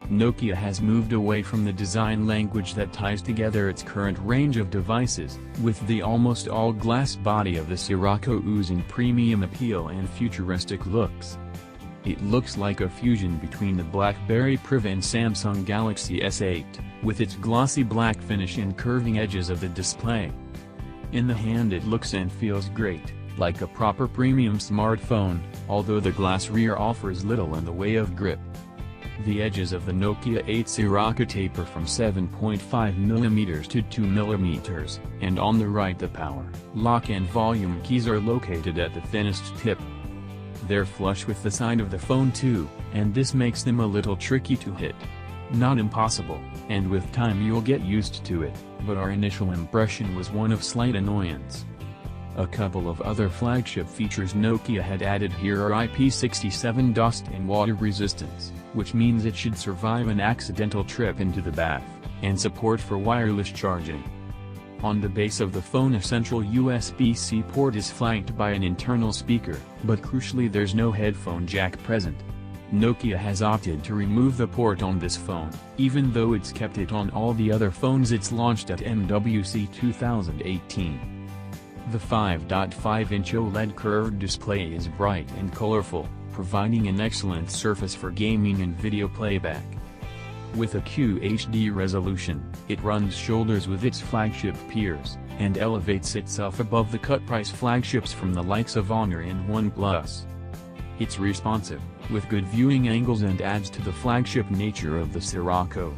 Nokia has moved away from the design language that ties together its current range of devices, with the almost all-glass body of the Sirocco oozing premium appeal and futuristic looks. It looks like a fusion between the BlackBerry Priv and Samsung Galaxy S8, with its glossy black finish and curving edges of the display. In the hand it looks and feels great, like a proper premium smartphone, although the glass rear offers little in the way of grip. The edges of the Nokia 8 Sirocco taper from 7.5mm to 2mm, and on the right the power, lock and volume keys are located at the thinnest tip. They're flush with the side of the phone too, and this makes them a little tricky to hit. Not impossible, and with time you'll get used to it, but our initial impression was one of slight annoyance. A couple of other flagship features Nokia had added here are IP67 dust and water resistance, which means it should survive an accidental trip into the bath, and support for wireless charging. On the base of the phone a central USB-C port is flanked by an internal speaker, but crucially there's no headphone jack present. Nokia has opted to remove the port on this phone, even though it's kept it on all the other phones it's launched at MWC 2018. The 5.5-inch OLED curved display is bright and colorful, providing an excellent surface for gaming and video playback. With a QHD resolution, it runs shoulders with its flagship peers, and elevates itself above the cut-price flagships from the likes of Honor and OnePlus. It's responsive, with good viewing angles and adds to the flagship nature of the Sirocco.